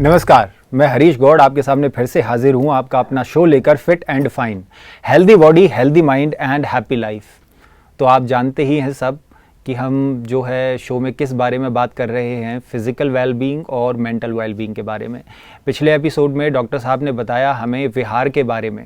नमस्कार, मैं हरीश गौड़ आपके सामने फिर से हाजिर हूँ आपका अपना शो लेकर fit and fine, healthy body, healthy mind and happy life. तो आप जानते ही हैं सब कि हम जो है शो में किस बारे में बात कर रहे हैं, फिज़िकल वेलबींग और मेंटल वेलबींग के बारे में। पिछले एपिसोड में डॉक्टर साहब ने बताया हमें विहार के बारे में,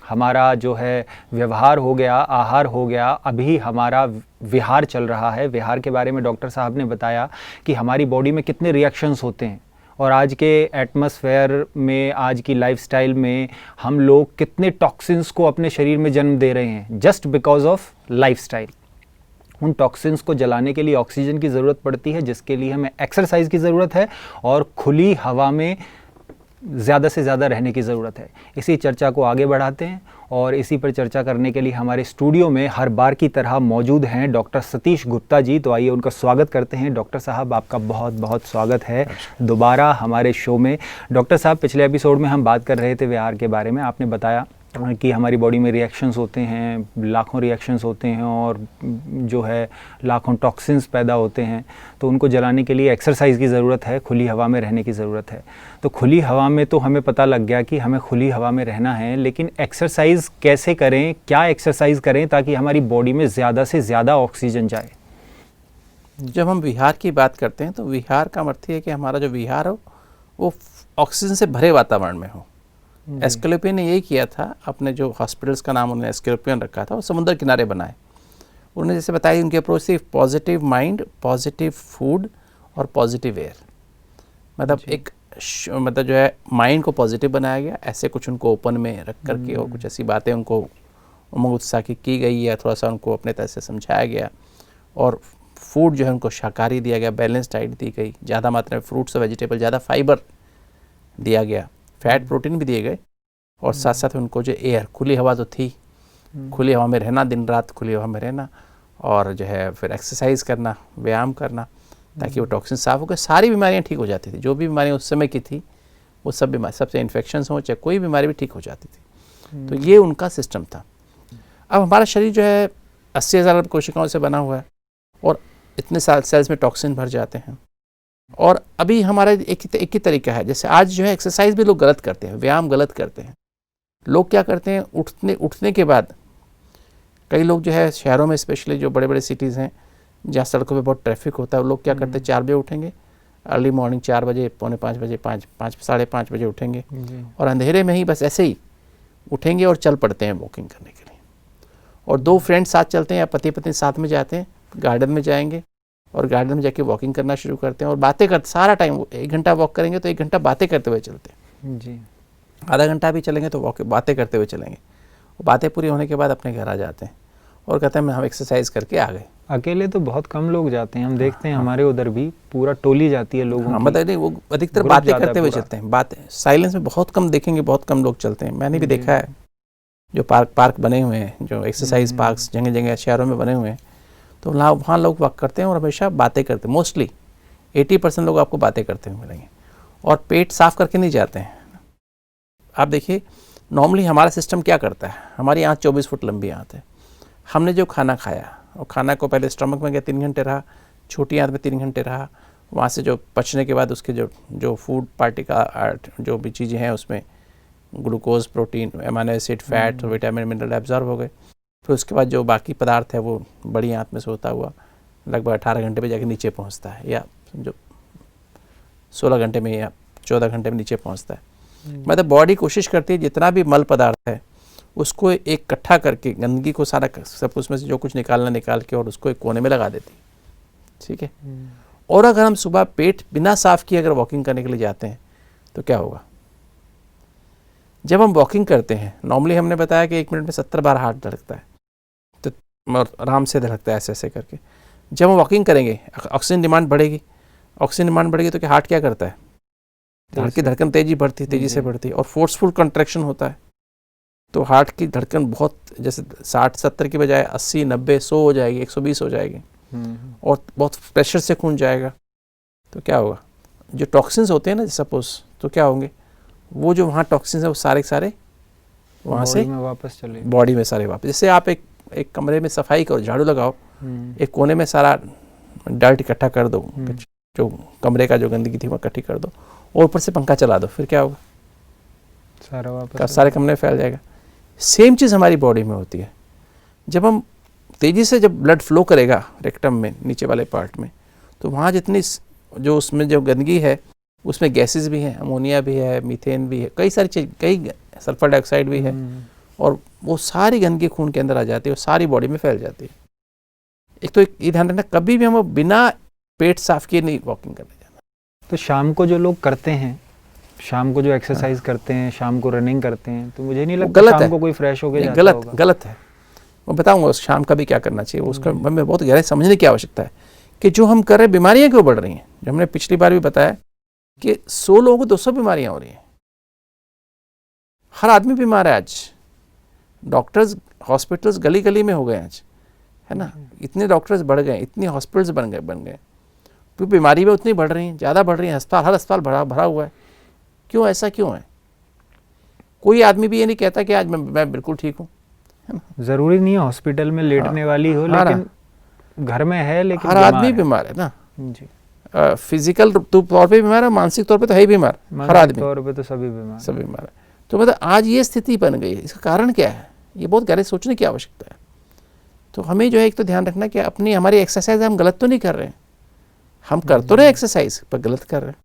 हमारा जो है व्यवहार हो गया, आहार हो गया, अभी हमारा विहार चल रहा है। विहार के बारे में डॉक्टर साहब ने बताया कि हमारी बॉडी में कितने रिएक्शंस होते हैं और आज के एटमॉस्फेयर में, आज की लाइफस्टाइल में हम लोग कितने टॉक्सिन्स को अपने शरीर में जन्म दे रहे हैं जस्ट बिकॉज ऑफ लाइफस्टाइल। उन टॉक्सिन्स को जलाने के लिए ऑक्सीजन की ज़रूरत पड़ती है, जिसके लिए हमें एक्सरसाइज की ज़रूरत है और खुली हवा में ज़्यादा से ज़्यादा रहने की ज़रूरत है। इसी चर्चा को आगे बढ़ाते हैं और इसी पर चर्चा करने के लिए हमारे स्टूडियो में हर बार की तरह मौजूद हैं डॉक्टर सतीश गुप्ता जी। तो आइए उनका स्वागत करते हैं। डॉक्टर साहब, आपका बहुत बहुत स्वागत है दोबारा हमारे शो में। डॉक्टर साहब, पिछले एपिसोड में हम बात कर रहे थे विहार के बारे में। आपने बताया कि हमारी बॉडी में रिएक्शंस होते हैं, लाखों रिएक्शंस होते हैं और जो है लाखों टॉक्सिन्स पैदा होते हैं, तो उनको जलाने के लिए एक्सरसाइज की ज़रूरत है, खुली हवा में रहने की ज़रूरत है। तो खुली हवा में तो हमें पता लग गया कि हमें खुली हवा में रहना है, लेकिन एक्सरसाइज कैसे करें, क्या एक्सरसाइज करें ताकि हमारी बॉडी में ज़्यादा से ज़्यादा ऑक्सीजन जाए? जब हम विहार की बात करते हैं तो विहार का अर्थ है कि हमारा जो विहार हो वो ऑक्सीजन से भरे वातावरण में हो। एस्क्लेपियन ने यही किया था, अपने जो हॉस्पिटल्स का नाम उन्होंने एस्क्लेपियन रखा था, वो समुद्र किनारे बनाए। उन्होंने जैसे बताया उनकी अप्रोच थी पॉजिटिव माइंड, पॉजिटिव फूड और पॉजिटिव एयर। मतलब एक मतलब जो है माइंड को पॉजिटिव बनाया गया, ऐसे कुछ उनको ओपन में रख करके और कुछ ऐसी बातें उनको उमंग उत्साह की गई या थोड़ा सा उनको अपने तरह से समझाया गया। और फूड जो है उनको शाकाहारी दिया गया, बैलेंस डाइट दी गई, ज़्यादा मात्रा में फ्रूट्स और वेजिटेबल, ज़्यादा फाइबर दिया गया, फैट प्रोटीन भी दिए गए। और साथ साथ उनको जो एयर, खुली हवा तो थी, खुली हवा में रहना, दिन रात खुली हवा में रहना, और जो है फिर एक्सरसाइज करना, व्यायाम करना, ताकि वो टॉक्सिन साफ हो गए, सारी बीमारियां ठीक हो जाती थी। जो भी बीमारियां उस समय की थी वो सब बीमारी, सबसे इन्फेक्शंस हो चाहे कोई बीमारी भी ठीक हो जाती थी। तो ये उनका सिस्टम था। अब हमारा शरीर जो है 80,000 अरब कोशिकाओं से बना हुआ है और इतने सेल्स में टॉक्सिन भर जाते हैं। और अभी हमारा एक ही तरीका है, जैसे आज जो है एक्सरसाइज भी लोग गलत करते हैं, व्यायाम गलत करते हैं। लोग क्या करते हैं, उठने के बाद कई लोग जो है शहरों में, स्पेशली जो बड़े बड़े सिटीज़ हैं जहाँ सड़कों पे बहुत ट्रैफिक होता है, वो लोग क्या करते हैं, 4 बजे उठेंगे, अर्ली मॉर्निंग 4 बजे, पौने 5 बजे, 5 साढ़े 5 बजे उठेंगे और अंधेरे में ही बस ऐसे ही उठेंगे और चल पड़ते हैं वॉकिंग करने के लिए। और 2 फ्रेंड्स साथ चलते हैं या पति पत्नी साथ में जाते हैं, गार्डन में जाएंगे और गार्डन में जाके वॉकिंग करना शुरू करते हैं और बातें करते, सारा टाइम 1 घंटा वॉक करेंगे तो 1 घंटा बातें करते हुए चलते हैं जी। आधा घंटा भी चलेंगे तो बातें करते हुए चलेंगे। बातें पूरी होने के बाद अपने घर आ जाते हैं और कहते हैं हम एक्सरसाइज करके आ गए। अकेले तो बहुत कम लोग जाते हैं, हम देखते हैं हमारे उधर भी पूरा टोली जाती है लोगों की। मतलब नहीं, वो अधिकतर बातें करते हुए चलते हैं। बातें साइलेंस में बहुत कम देखेंगे, बहुत कम लोग चलते हैं। मैंने भी देखा है जो पार्क बने हुए हैं, जो एक्सरसाइज पार्क जगह जगह शहरों में बने हुए हैं, तो वहाँ लोग वॉक करते हैं और हमेशा बातें करते हैं। मोस्टली 80% लोग आपको बातें करते हुए मिलेंगे और पेट साफ करके नहीं जाते हैं। आप देखिए, नॉर्मली हमारा सिस्टम क्या करता है, हमारी आँख 24 फुट लंबी आँख है। हमने जो खाना खाया और खाना को पहले स्टमक में गया, 3 घंटे रहा, छोटी आँत में 3 घंटे रहा, वहाँ से जो पचने के बाद उसके जो फूड पार्टी का जो भी चीज़ें हैं उसमें glucose, protein, amino acid, fat, vitamin, mineral absorb हो गए। फिर उसके बाद जो बाकी पदार्थ है वो बड़ी आंत में से होता हुआ लगभग 18 घंटे में जाके नीचे पहुंचता है, या जो 16 घंटे में या 14 घंटे में नीचे पहुंचता है। मतलब बॉडी कोशिश करती है जितना भी मल पदार्थ है उसको एक इकट्ठा करके, गंदगी को सारा सब उसमें से जो कुछ निकाल के और उसको एक कोने में लगा देती है। ठीक है। और अगर हम सुबह पेट बिना साफ किए अगर वॉकिंग करने के लिए जाते हैं तो क्या होगा? जब हम वॉकिंग करते हैं, नॉर्मली हमने बताया कि 1 मिनट में 70 बार हार्ट धड़कता है, तो आराम से धड़कता है ऐसे करके। जब हम वॉकिंग करेंगे ऑक्सीजन डिमांड बढ़ेगी, ऑक्सीजन डिमांड बढ़ेगी तो क्या हार्ट क्या करता है, हार्ट की धड़कन तेजी से बढ़ती है और फोर्सफुल कंट्रैक्शन होता है। तो हार्ट की धड़कन बहुत, जैसे 60-70 की बजाय 80-90-100 हो जाएगी, 120 हो जाएगी और बहुत प्रेशर से खून जाएगा। तो क्या होगा, जो टॉक्सिन्स होते हैं ना सपोज, तो क्या होंगे, वो जो वहाँ टॉक्सिन्स है वो सारे वहाँ से वापस चले, बॉडी में सारे वापस। जैसे आप एक कमरे में सफाई करो, झाड़ू लगाओ, एक कोने में सारा डर्ट इकट्ठा कर दो, जो कमरे का जो गंदगी थी वो इकट्ठी कर दो, और ऊपर से पंखा चला दो, फिर क्या होगा? सारा वापस सारे कमरे में फैल जाएगा। सेम चीज़ हमारी बॉडी में होती है। जब हम तेज़ी से जब ब्लड फ्लो करेगा रेक्टम में, नीचे वाले पार्ट में, तो वहाँ जितनी जो उसमें जो गंदगी है उसमें गैसेस भी हैं, अमोनिया भी है, मीथेन भी है, कई सारी चीज़, कई सल्फर डाइऑक्साइड भी है, और वो सारी गंदगी खून के अंदर आ जाती है और सारी बॉडी में फैल जाती है। एक तो ये ध्यान रखना, कभी भी हम बिना पेट साफ किए नहीं वॉकिंग करने जाना। तो शाम को जो लोग करते हैं, शाम को जो एक्सरसाइज करते हैं, शाम को रनिंग करते हैं, तो मुझे नहीं लगता शाम को कोई फ्रेश होके जाता होगा। गलत है। मैं बताऊंगा शाम का भी क्या करना चाहिए, उसका हमें बहुत गहराई समझने की आवश्यकता है कि जो हम कर रहे हैं बीमारियां क्यों बढ़ रही हैं। जो हमने पिछली बार भी बताया कि 100 लोगों को 200 बीमारियां हो रही हैं। हर आदमी बीमार है आज। डॉक्टर्स, हॉस्पिटल्स गली गली में हो गए आज, है ना। इतने डॉक्टर्स बढ़ गए, इतने हॉस्पिटल्स बन गए, तो बीमारी भी उतनी बढ़ रही हैं, ज़्यादा बढ़ रही हैं। अस्पताल, हर अस्पताल भरा हुआ है। क्यों, ऐसा क्यों है? कोई आदमी भी ये नहीं कहता कि आज मैं बिल्कुल ठीक हूँ। जरूरी नहीं है हॉस्पिटल में लेटने वाली हो, लेकिन घर में है, लेकिन हर आदमी बीमार है ना जी। फिजिकल तौर पे बीमार है, मानसिक तौर पे तो है ही बीमार, हर आदमी तौर पे तो सभी बीमार है। तो मतलब आज ये स्थिति बन गई है, इसका कारण क्या है? ये बहुत गहरे सोचने की आवश्यकता है। तो हमें जो है एक तो ध्यान रखना कि अपनी हमारी एक्सरसाइज हम गलत तो नहीं कर रहे हैं, हम कर तो रहे एक्सरसाइज पर गलत कर रहे हैं।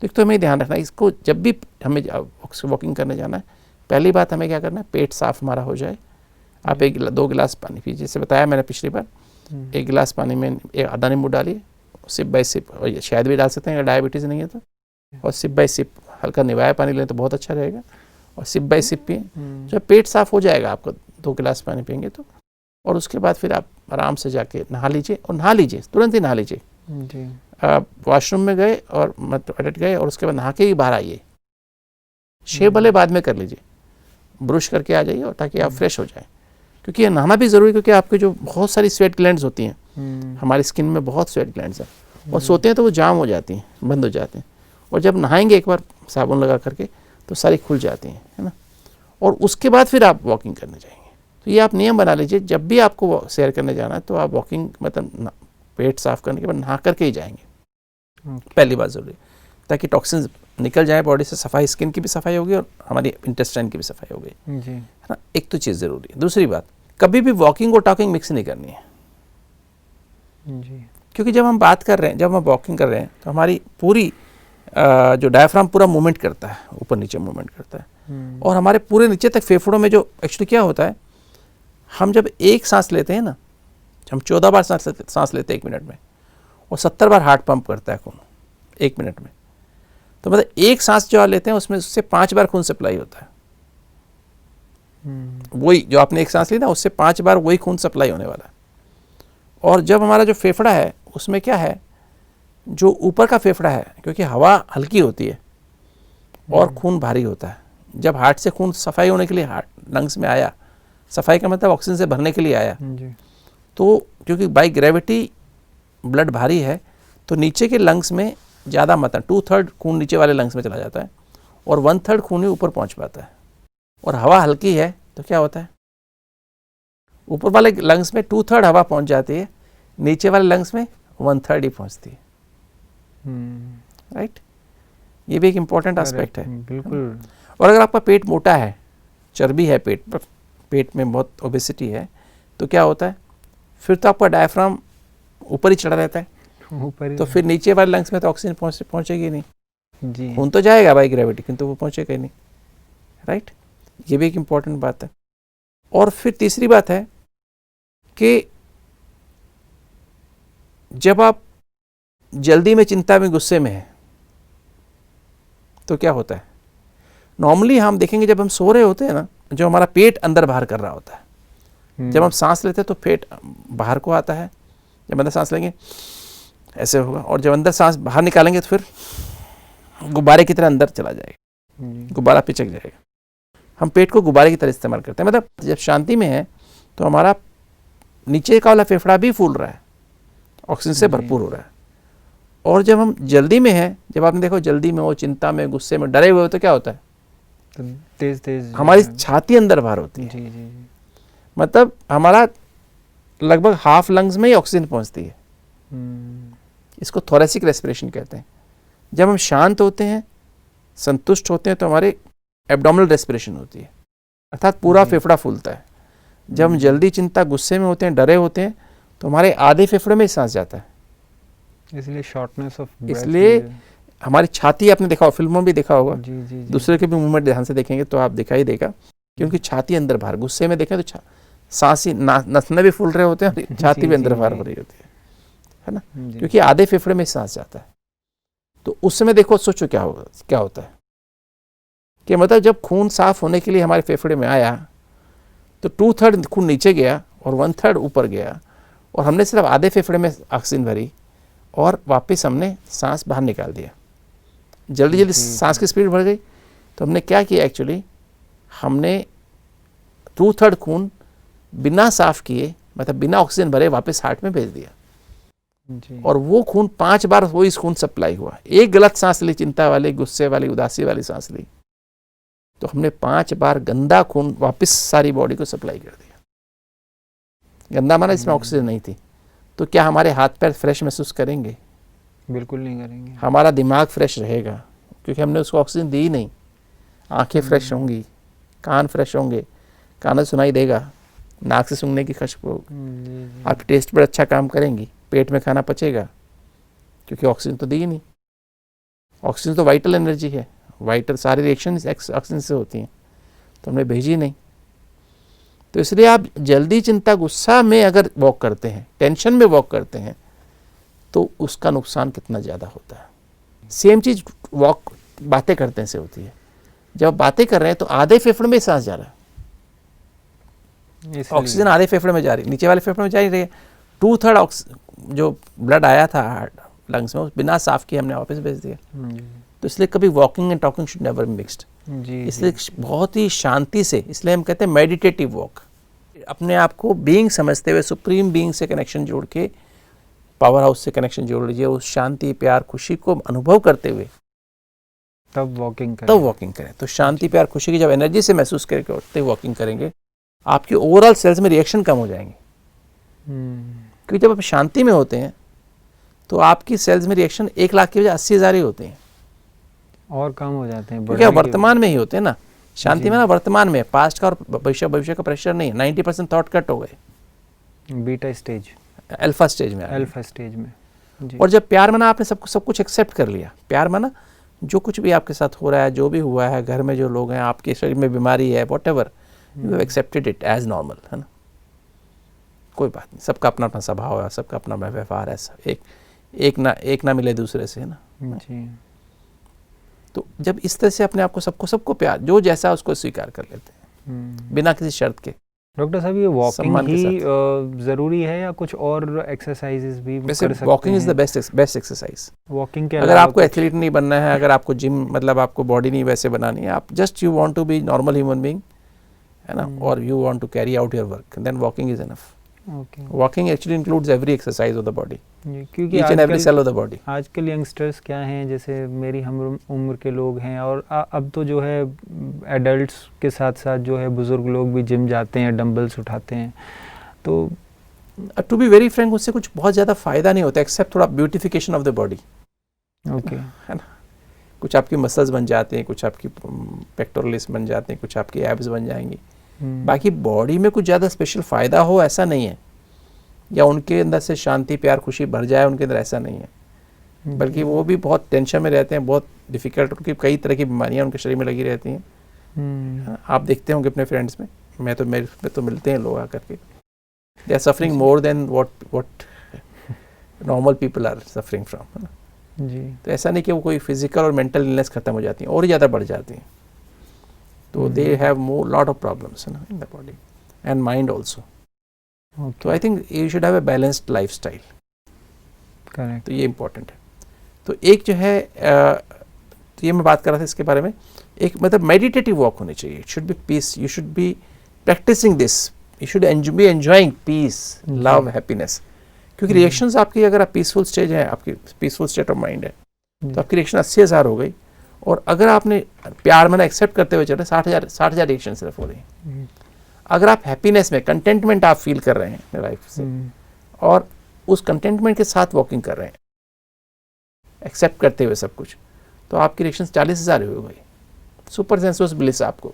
तो एक तो हमें ध्यान रखना, इसको जब भी हमें वॉकिंग करने जाना है, पहली बात हमें क्या करना है, पेट साफ हमारा हो जाए। आप 2 गिलास पानी पीजिए, जैसे बताया मैंने पिछली बार। 1 गिलास पानी में आधा नींबू डालिए, सिप बाय सिप, और शायद भी डाल सकते हैं अगर डायबिटीज़ नहीं है तो, और सिप बाय सिप हल्का निवाया पानी लें तो बहुत अच्छा रहेगा, और सिप बाय सिप पिए। जो पेट साफ हो जाएगा आपका 2 गिलास पानी पिएंगे तो। और उसके बाद फिर आप आराम से जाके नहा लीजिए, और नहा लीजिए, तुरंत ही नहा लीजिए। वॉशरूम में गए और टॉयलेट गए और उसके बाद नहा के ही बाहर आइए। शेव भले बाद में कर लीजिए, ब्रश करके आ जाइए, और ताकि आप फ्रेश हो जाए। क्योंकि ये नहाना भी ज़रूरी है, क्योंकि आपके जो बहुत सारी स्वेट ग्लैंड्स होती हैं, हमारी स्किन में बहुत स्वेट ग्लैंड्स हैं, और सोते हैं तो वो जाम हो जाती हैं, बंद हो जाते हैं। और जब नहाएंगे एक बार साबुन लगा करके, तो सारी खुल जाती हैं, है ना। और उसके बाद फिर आप वॉकिंग करने जाएंगे। तो ये आप नियम बना लीजिए, जब भी आपको सैर करने जाना है तो आप वॉकिंग, मतलब पेट साफ करने के बाद नहा करके ही जाएंगे। पहली बात ज़रूरी, ताकि टॉक्सिन्स निकल जाए बॉडी से, सफाई, स्किन की भी सफाई होगी और हमारी इंटेस्टाइन की भी सफाई होगी, है ना। एक तो चीज़ ज़रूरी है। दूसरी बात, कभी भी वॉकिंग और टॉकिंग मिक्स नहीं करनी है जी। क्योंकि जब हम बात कर रहे हैं, जब हम वॉकिंग कर रहे हैं, तो हमारी पूरी जो डायफ्राम पूरा मूवमेंट करता है, ऊपर नीचे मूवमेंट करता है, और हमारे पूरे नीचे तक फेफड़ों में जो एक्चुअली क्या होता है, हम जब एक सांस लेते हैं ना, हम 14 बार सांस लेते हैं 1 मिनट में, और 70 बार हार्ट पंप करता है खून 1 मिनट में। तो मतलब एक सांस जो आप लेते हैं उसमें उससे 5 बार खून सप्लाई होता है। वही जो आपने एक सांस ली ना, उससे 5 बार वही खून सप्लाई होने वाला है। और जब हमारा जो फेफड़ा है उसमें क्या है, जो ऊपर का फेफड़ा है, क्योंकि हवा हल्की होती है और खून भारी होता है। जब हार्ट से खून सफाई होने के लिए हार्ट लंग्स में आया, सफाई का मतलब ऑक्सीजन से भरने के लिए आया जी। तो क्योंकि बाई ग्रेविटी ब्लड भारी है, तो नीचे के लंग्स में ज़्यादा मात्रा, 2/3 खून नीचे वाले लंग्स में चला जाता है, और 1/3 खून ही ऊपर पहुंच पाता है। और हवा हल्की है तो क्या होता है, ऊपर वाले लंग्स में 2/3 हवा पहुंच जाती है, नीचे वाले लंग्स में 1/3 ही पहुंचती है। राइट, ये भी एक इम्पॉर्टेंट एस्पेक्ट है। बिल्कुल। और अगर आपका पेट मोटा है, चर्बी है पेट में बहुत ओबेसिटी है, तो क्या होता है, फिर तो आपका डायफ्राम ऊपर ही चढ़ा रहता है, तो फिर नीचे वाले लंग्स में तो ऑक्सीजन पहुंचेगी नहीं जी। खून तो जाएगा बाई ग्रेविटी, किंतु वो पहुंचेगा ही नहीं। राइट, ये भी एक इम्पॉर्टेंट बात है। और फिर तीसरी बात है कि जब आप जल्दी में, चिंता में, गुस्से में हैं, तो क्या होता है, नॉर्मली हम देखेंगे जब हम सो रहे होते हैं ना, जो हमारा पेट अंदर बाहर कर रहा होता है। जब हम सांस लेते हैं तो पेट बाहर को आता है, जब अंदर सांस लेंगे ऐसे होगा, और जब अंदर सांस बाहर निकालेंगे तो फिर गुब्बारे की तरह अंदर चला जाएगा, गुब्बारा पिचक जाएगा। हम पेट को गुब्बारे की तरह इस्तेमाल करते हैं। मतलब जब शांति में है तो हमारा नीचे का वाला फेफड़ा भी फूल रहा है, ऑक्सीजन से भरपूर हो रहा है। और जब हम जल्दी में हैं, जब आपने देखो जल्दी में हो, चिंता में, गुस्से में, डरे हुए हो, तो क्या होता है, तो तेज हमारी छाती अंदर बाहर होती है जी। मतलब हमारा लगभग हाफ लंग्स में ही ऑक्सीजन पहुंचती है। इसको थोरेसिक रेस्पिरेशन कहते हैं। जब हम शांत होते हैं संतुष्ट होते हैं तो हमारे एब्डोमिनल रेस्पिरेशन होती है, अर्थात पूरा फेफड़ा फूलता है। जब हम जल्दी, चिंता, गुस्से में होते हैं, डरे होते हैं, तो हमारे आधे फेफड़े में सांस जाता है, इसलिए शॉर्टनेस ऑफ ब्रेथ। इसलिए हमारी छाती, आपने देखा होगा, फिल्मों में भी देखा होगा, जी जी जी। दूसरे के भी मूवमेंट ध्यान से देखेंगे तो आप दिखाई देगा कि उनकी छाती अंदर बाहर, गुस्से में देखें तो सांस ही नथने भी फूल रहे होते हैं, छाती भी अंदर बाहर हो रही होती है ना, क्योंकि आधे फेफड़े में सांस जाता है। तो उस समय देखो, सोचो क्या होता है कि मतलब जब खून साफ होने के लिए हमारे फेफड़े में आया तो 2/3 खून नीचे गया और 1/3 ऊपर गया, और हमने सिर्फ आधे फेफड़े में ऑक्सीजन भरी और वापस हमने सांस बाहर निकाल दिया। जल्दी जल्दी सांस की स्पीड बढ़ गई, तो हमने क्या किया, एक्चुअली हमने 2/3 खून बिना साफ किए, मतलब बिना ऑक्सीजन भरे, वापस हार्ट में भेज दिया जी। और वो खून 5 बार वही खून सप्लाई हुआ। एक गलत सांस ली, चिंता वाली, गुस्से वाली, उदासी वाली सांस ली, तो हमने 5 बार गंदा खून वापस सारी बॉडी को सप्लाई कर दिया। गंदा माना इसमें ऑक्सीजन नहीं थी। तो क्या हमारे हाथ पैर फ्रेश महसूस करेंगे? बिल्कुल नहीं करेंगे। हमारा दिमाग फ्रेश रहेगा क्योंकि हमने उसको ऑक्सीजन दी ही नहीं। आंखें फ्रेश होंगी, कान फ्रेश होंगे, कान सुनाई देगा, नाक से सूंघने की खुशबू, आपकी टेस्ट पर अच्छा काम करेंगी, पेट में खाना पचेगा, क्योंकि ऑक्सीजन तो दी ही नहीं। ऑक्सीजन तो वाइटल एनर्जी है, वाइटल सारी रिएक्शन ऑक्सीजन से होती हैं, तो हमने भेजी नहीं। तो इसलिए आप जल्दी, चिंता, गुस्सा में अगर वॉक करते हैं, टेंशन में वॉक करते हैं, तो उसका नुकसान कितना ज़्यादा होता है। सेम चीज़ वॉक बातें करते से होती है। जब बातें कर रहे हैं तो आधे फेफड़े में सांस जा रहा है, ऑक्सीजन आधे फेफड़े में जा रही है, नीचे वाले फेफड़े में जा ही रही है। 2/3 जो ब्लड आया था लंग्स में, बिना साफ किए हमने वापस भेज दिया। तो इसलिए कभी walking and talking should never be mixed. इसलिए बहुत ही शांति से, इसलिए हम कहते हैं मेडिटेटिव वॉक। अपने आप को बीइंग समझते हुए, सुप्रीम बीइंग से कनेक्शन जोड़ के, पावर हाउस से कनेक्शन जोड़ लीजिए, उस शांति, प्यार, खुशी को अनुभव करते हुए तब वॉकिंग करें। तो शांति, प्यार, खुशी की जब एनर्जी से महसूस करके उठते वॉकिंग करेंगे, आपके ओवरऑल सेल्स में रिएक्शन कम हो जाएंगे। क्योंकि जब आप शांति में होते हैं तो आपकी सेल्स में रिएक्शन 1 लाख की वजह 80,000 ही होते हैं, और कम हो जाते हैं, क्योंकि वर्तमान में ही होते हैं ना। शांति में ना वर्तमान में, पास्ट का और भविष्य का प्रेशर नहीं है। 90% थॉट कट हो गए, बीटा स्टेज, अल्फा स्टेज में, जी। और जब प्यार माना, आपने सब कुछ एक्सेप्ट कर लिया। प्यार माना जो कुछ भी आपके साथ हो रहा है, जो भी हुआ है, घर में जो लोग हैं, आपके शरीर में बीमारी है, whatever, you have accepted it as normal, है ना। कोई बात नहीं, सबका अपना अपना स्वभाव है, सबका अपना व्यवहार है, एक ना मिले दूसरे से, है ना जी। तो जब इस तरह से अपने आप को सबको प्यार, जो जैसा उसको स्वीकार कर लेते हैं बिना किसी शर्त के। डॉक्टर साहब, ये वॉकिंग ही ज़रूरी है या कुछ और एक्सरसाइजेस भी कर सकते हैं? Walking is the best exercise. Walking के अगर आपको एथलीट नहीं बनना है, अगर आपको जिम, मतलब आपको बॉडी नहीं वैसे बनानी है, आप just you want to be normal human being, है ना, और you want to carry out your work, then walking is enough. Walking actually includes every exercise of the body, क्योंकि each and every cell of the body. आजकल youngsters क्या हैं, जैसे मेरी हम उम्र के लोग हैं, और अब तो जो है एडल्ट्स के साथ साथ जो है बुजुर्ग लोग भी जिम जाते हैं, डंबल्स उठाते हैं। तो टू बी वेरी फ्रैंक, उससे कुछ बहुत ज़्यादा फ़ायदा नहीं होता, एक्सेप्ट थोड़ा beautification of the body, okay, है ना। कुछ आपकी मसल्स बन जाते हैं, कुछ आपकी पेक्टोरल्स बन जाते हैं, कुछ आपकी एब्स बन जाएंगी। बाकी बॉडी में कुछ ज़्यादा स्पेशल फ़ायदा हो ऐसा नहीं है, या उनके अंदर से शांति, प्यार, खुशी भर जाए उनके अंदर, ऐसा नहीं है। बल्कि वो भी बहुत टेंशन में रहते हैं, बहुत डिफ़िकल्ट, उनकी कई तरह की बीमारियां उनके शरीर में लगी रहती हैं। आप देखते होंगे अपने फ्रेंड्स में, मेरे तो मिलते हैं लोग आकर के, they are suffering more than what normal people are suffering from, है ना जी। तो ऐसा नहीं कि वो कोई फिजिकल और मेंटल इलनेस खत्म हो जाती है, और ज़्यादा बढ़ जाती हैं। तो they have more lot of problems, है ना, in the body and mind also. तो I think you should have a balanced lifestyle, correct. तो ये इम्पोर्टेंट है। तो एक जो है तो ये मैं बात कर रहा था इसके बारे में, एक मतलब मेडिटेटिव वॉक होनी चाहिए। It should be peace, you should be practicing this, you should be enjoying peace, love, happiness. क्योंकि रिएक्शंस आपकी, अगर आप पीसफुल स्टेज है, आपकी पीसफुल स्टेट ऑफ माइंड है, तो आपकी रिएक्शन 80,000 हो गई। और अगर आपने प्यार में एक्सेप्ट करते हुए चले, 60,000 रिएक्शन सिर्फ हो रही है। अगर आप हैप्पीनेस में, कंटेंटमेंट आप फील कर रहे हैं अपने लाइफ से, और उस कंटेंटमेंट के साथ वॉकिंग कर रहे हैं, एक्सेप्ट करते हुए सब कुछ, तो आपकी रिएक्शन 40,000 हो गई। सुपर सेंसुअस ब्लिस, आपको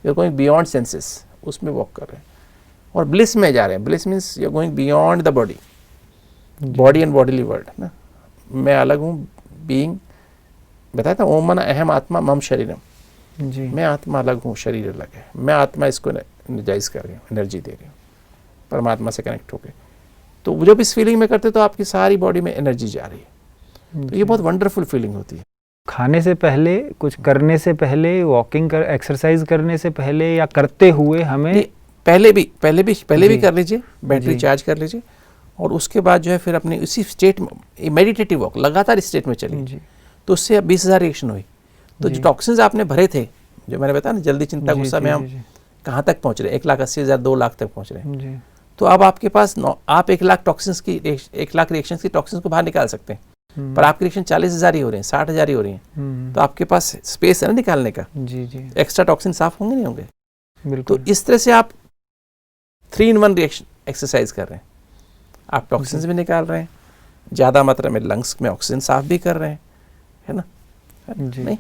you are going beyond senses, उसमें वॉक कर रहे हैं और ब्लिस में जा रहे हैं। Bliss means you are going beyond the body, body and bodily world ना। मैं अलग हूँ, बीइंग बताया था, ओम मन अहम आत्मा मम शरीरम जी। मैं आत्मा अलग हूँ, शरीर अलग है। मैं आत्मा इसको एनर्जाइज कर रही हूँ, एनर्जी दे रही हूँ परमात्मा से कनेक्ट होकर। तो जब इस फीलिंग में करते तो आपकी सारी बॉडी में एनर्जी जा रही है। तो ये बहुत वंडरफुल फीलिंग होती है। खाने से पहले, कुछ करने से पहले, वॉकिंग कर, एक्सरसाइज करने से पहले या करते हुए हमें पहले भी कर लीजिए, बैटरी चार्ज कर लीजिए और उसके बाद जो है फिर अपने उसी स्टेट में मेडिटेटिव वॉक लगातार स्टेट में चलिए। तो उससे अब 20,000 रिएक्शन हुई। तो जो टॉक्सिन्स आपने भरे थे, जो मैंने बताया ना, जल्दी, चिंता, गुस्सा में हम कहाँ तक पहुँच रहे हैं, 1,80,000 2 लाख तक पहुँच रहे हैं। तो अब आपके पास आप 1 लाख टॉक्सिन्स की 1 लाख रिएक्शंस की टॉक्सिन्स को बाहर निकाल सकते हैं, पर आपकी रिएक्शन 40,000 ही हो रहे हैं, 60,000 ही हो रही हैं। तो आपके पास स्पेस है ना निकालने का। एक्स्ट्रा टॉक्सिन साफ होंगे नहीं होंगे। तो इस तरह से आप 3-in-1 रिएक्शन एक्सरसाइज कर रहे हैं। आप टॉक्सिन्स भी निकाल रहे हैं, ज़्यादा मात्रा में लंग्स में ऑक्सीजन साफ भी कर रहे हैं, है ना, नहीं,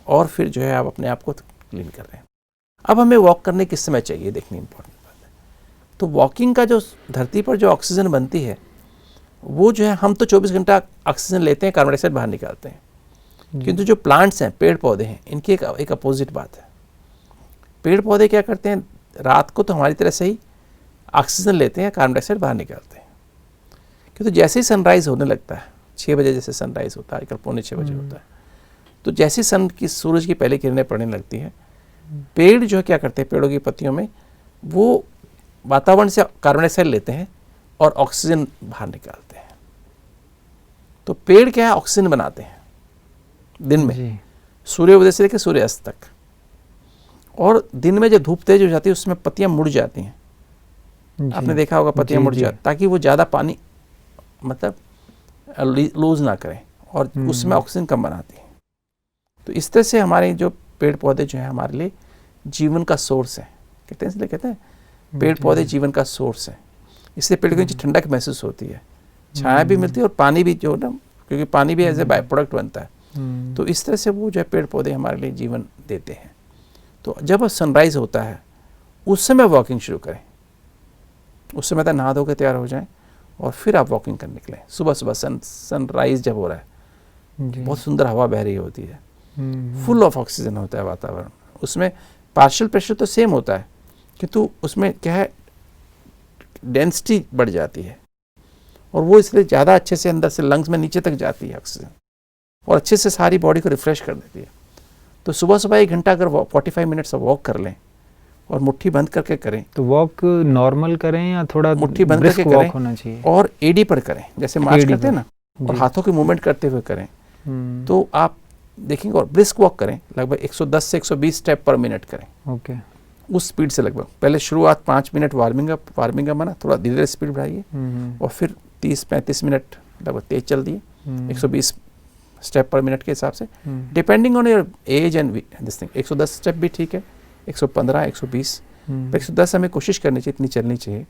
और फिर जो है आप अपने आप को क्लीन कर रहे हैं। अब हमें वॉक करने किस समय चाहिए, देखनी इंपॉर्टेंट बात है। तो वॉकिंग का जो धरती पर जो ऑक्सीजन बनती है, वो जो है, हम तो 24 घंटा ऑक्सीजन लेते हैं, कार्बन डाइऑक्साइड बाहर निकालते हैं। किंतु जो प्लांट्स हैं, पेड़ पौधे हैं, इनकी एक अपोजिट बात है। पेड़ पौधे क्या करते हैं, रात को तो हमारी तरह से ही ऑक्सीजन लेते हैं, कार्बन डाइऑक्साइड बाहर निकालते हैं। क्योंकि जैसे ही सनराइज होने लगता है, 6 बजे जैसे सनराइज होता है, आजकल 5:45 बजे होता है, तो जैसे सूरज की पहली किरणें पड़ने लगती हैं, पेड़ जो है क्या करते हैं, पेड़ों की पत्तियों में वो वातावरण से कार्बन डाइऑक्साइड लेते हैं और ऑक्सीजन बाहर निकालते हैं। तो पेड़ क्या है, ऑक्सीजन बनाते हैं दिन में, सूर्योदय से लेकर सूर्यास्त तक। और दिन में जब धूप तेज हो जाती है, उसमें पत्तियां मुड़ जाती हैं। आपने देखा होगा, पत्तियां मुड़ जाती, ताकि वो ज़्यादा पानी मतलब लूज ना करें, और उसमें ऑक्सीजन कम बनाती है। तो इस तरह से हमारे जो पेड़ पौधे जो है हमारे लिए जीवन का सोर्स है। कहते हैं, इसलिए कहते हैं पेड़ पौधे जीवन का सोर्स है। इससे पेड़ के नीचे ठंडक महसूस होती है, छाया भी मिलती है, और पानी भी जो ना, क्योंकि पानी भी एज ए बाय प्रोडक्ट बनता है। तो इस तरह से वो जो है पेड़ पौधे हमारे लिए जीवन देते हैं। तो जब सनराइज होता है, उस समय वॉकिंग शुरू करें। उस समय तक नहा धो के तैयार हो जाएं और फिर आप वॉकिंग करने निकलें। सुबह सुबह सनराइज जब हो रहा है, बहुत सुंदर हवा बह रही होती है, फुल ऑफ ऑक्सीजन होता है वातावरण। उसमें पार्शियल प्रेशर तो सेम होता है, किंतु उसमें क्या है, डेंसिटी बढ़ जाती है, और वो इसलिए ज़्यादा अच्छे से अंदर से लंग्स में नीचे तक जाती है ऑक्सीजन, और अच्छे से सारी बॉडी को रिफ्रेश कर देती है। तो सुबह सुबह 1 घंटा अगर 45 मिनट्स वॉक कर लें, और मुट्ठी बंद करके करें। तो वॉक नॉर्मल करें या थोड़ा मुट्ठी बंद करके करें होना चाहिए, और एडी पर करें, जैसे मार्च करते हैं ना, और हाथों की मूवमेंट करते हुए करें। तो आप देखेंगे, और ब्रिस्क वॉक करें, लगभग 110 से 120 स्टेप पर मिनट करें। ओके, उस स्पीड से लगभग पहले शुरुआत 5 मिनट वार्मिंग अप माना, थोड़ा धीरे धीरे स्पीड बढ़ाइए, और फिर 30-35 मिनट लगभग तेज चल दिए, 120 स्टेप पर मिनट के हिसाब से, depending on your age and this thing. 110 step भी ठीक है, 115, 120, 110 हमें कोशिश करनी चाहिए, इतनी चलनी चाहिए।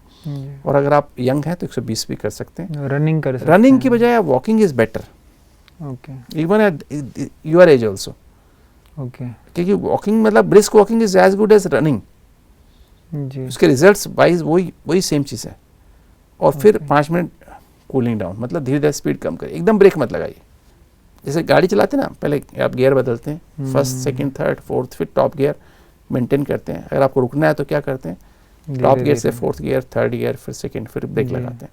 और अगर आप यंग हैं तो 120 भी कर सकते हैं। रनिंग कर सकते हैं, रनिंग की बजाय walking is better, even at your age also. क्योंकि वॉकिंग मतलब brisk walking is as good as running. उसके रिजल्ट्स वाइज वही सेम चीज़ है। और फिर 5 मिनट कूलिंग डाउन, मतलब धीरे धीरे स्पीड कम करें, एकदम ब्रेक मत लगाइए। जैसे गाड़ी चलाते हैं ना, पहले आप गियर बदलते हैं, 1st, 2nd, 3rd, 4th, फिर टॉप गियर मेंटेन करते हैं। अगर आपको रुकना है तो क्या करते हैं, टॉप गियर से 4th गियर, 3rd गियर, फिर 2nd, फिर ब्रेक लगाते हैं।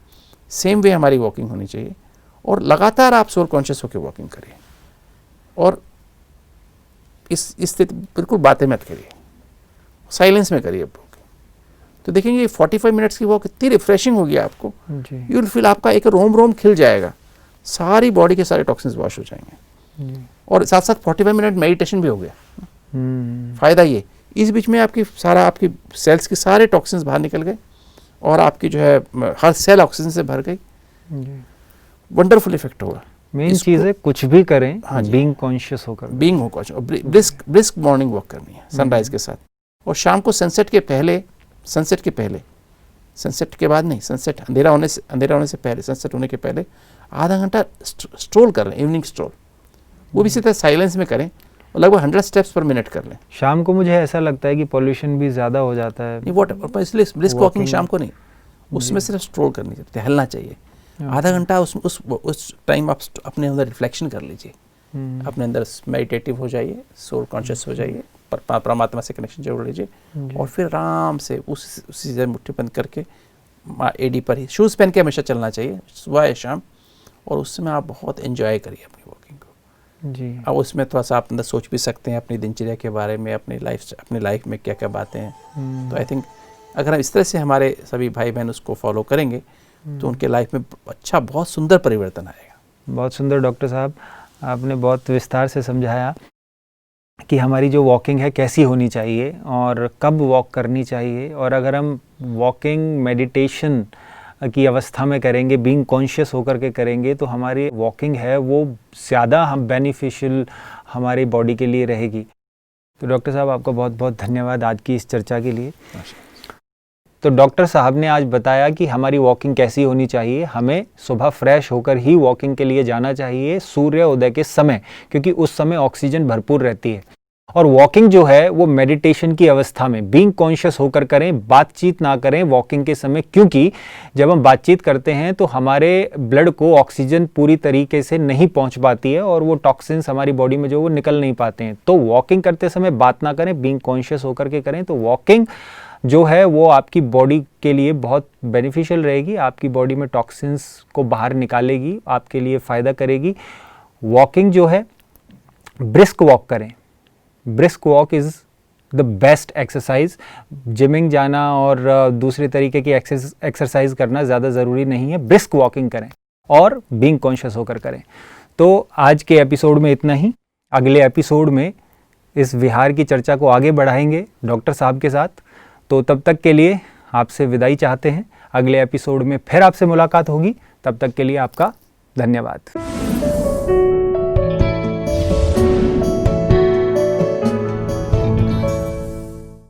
सेम वे हमारी वॉकिंग होनी चाहिए, और लगातार आप सोल कॉन्शियस होकर वॉकिंग करिए, और इस स्थिति बिल्कुल बातें मत करिए, साइलेंस में करिए वॉकिंग। तो देखेंगे 45 मिनट्स की वॉक इतनी रिफ्रेशिंग होगी आपको, यू विल फील आपका एक रोम खिल जाएगा, सारी बॉडी के सारे टॉक्सिन्स वॉश हो जाएंगे, और साथ साथ 45 मिनट मेडिटेशन भी हो गया। फायदा ये, इस बीच में आपकी सेल्स के सारे टॉक्सिन्स बाहर निकल गए, और आपकी जो है हर सेल ऑक्सीजन से भर गई। वंडरफुल इफेक्ट होगा। मेन चीज़ है कुछ भी करें, बीइंग कॉन्शियस होकर, बीइंग हो कॉन्शियस। ब्रिस्क मॉर्निंग वॉक करनी है सनराइज के साथ, और शाम को सनसेट के पहले, सनसेट के बाद नहीं, सनसेट अंधेरा होने से पहले, सनसेट होने के पहले आधा घंटा स्ट्रोल कर रहे हैं, इवनिंग स्ट्रोल। वो भी इसी तरह साइलेंस में करें और लगभग 100 स्टेप्स पर मिनट कर लें। शाम को मुझे ऐसा लगता है कि पॉल्यूशन भी ज़्यादा हो जाता है। नहीं वॉट इसलिए ब्रिस्क वॉकिंग शाम को नहीं, उसमें सिर्फ स्ट्रोल करनी चाहिए, टहलना चाहिए। आधा घंटा उस टाइम आप अपने अंदर रिफ्लेक्शन कर लीजिए, अपने अंदर मेडिटेटिव हो जाइए, सोल कॉन्शियस हो जाइए, परमात्मा से कनेक्शन जोड़ लीजिए और फिर आराम से उसी जगह मुट्ठी बंद करके एडी पर ही शूज़ पहन के हमेशा चलना चाहिए सुबह या शाम, और उस समय आप बहुत एंजॉय करिए अपनी वॉकिंग को जी। अब उसमें थोड़ा सा आप अंदर सोच भी सकते हैं अपनी दिनचर्या के बारे में, अपनी लाइफ में क्या क्या बातें हैं। तो आई थिंक अगर हम इस तरह से हमारे सभी भाई बहन उसको फॉलो करेंगे तो उनके लाइफ में अच्छा बहुत सुंदर परिवर्तन आएगा। बहुत सुंदर डॉक्टर साहब, आपने बहुत विस्तार से समझाया कि हमारी जो वॉकिंग है कैसी होनी चाहिए और कब वॉक करनी चाहिए, और अगर हम वॉकिंग मेडिटेशन की अवस्था में करेंगे, बीइंग कॉन्शियस होकर के करेंगे, तो हमारी वॉकिंग है वो ज़्यादा हम बेनिफिशियल हमारी बॉडी के लिए रहेगी। तो डॉक्टर साहब आपका बहुत बहुत धन्यवाद आज की इस चर्चा के लिए। तो डॉक्टर साहब ने आज बताया कि हमारी वॉकिंग कैसी होनी चाहिए। हमें सुबह फ्रेश होकर ही वॉकिंग के लिए जाना चाहिए सूर्योदय के समय, क्योंकि उस समय ऑक्सीजन भरपूर रहती है। और वॉकिंग जो है वो मेडिटेशन की अवस्था में बीइंग कॉन्शियस होकर करें, बातचीत ना करें वॉकिंग के समय, क्योंकि जब हम बातचीत करते हैं तो हमारे ब्लड को ऑक्सीजन पूरी तरीके से नहीं पहुंच पाती है और वो टॉक्सिन्स हमारी बॉडी में जो वो निकल नहीं पाते हैं। तो वॉकिंग करते समय बात ना करें, बीइंग कॉन्शियस होकर के करें। तो वॉकिंग जो है वो आपकी बॉडी के लिए बहुत बेनिफिशियल रहेगी, आपकी बॉडी में टॉक्सिन्स को बाहर निकालेगी, आपके लिए फ़ायदा करेगी। वॉकिंग जो है ब्रिस्क वॉक करें। Brisk walk is the best exercise. Gymming जाना और दूसरे तरीके की एक्सरसाइज करना ज़्यादा ज़रूरी नहीं है। ब्रिस्क वॉकिंग करें और बीइंग कॉन्शियस होकर करें। तो आज के एपिसोड में इतना ही। अगले एपिसोड में इस विहार की चर्चा को आगे बढ़ाएंगे डॉक्टर साहब के साथ। तो तब तक के लिए आपसे विदाई चाहते हैं। अगले एपिसोड में फिर आपसे मुलाकात होगी। तब तक के लिए आपका धन्यवाद।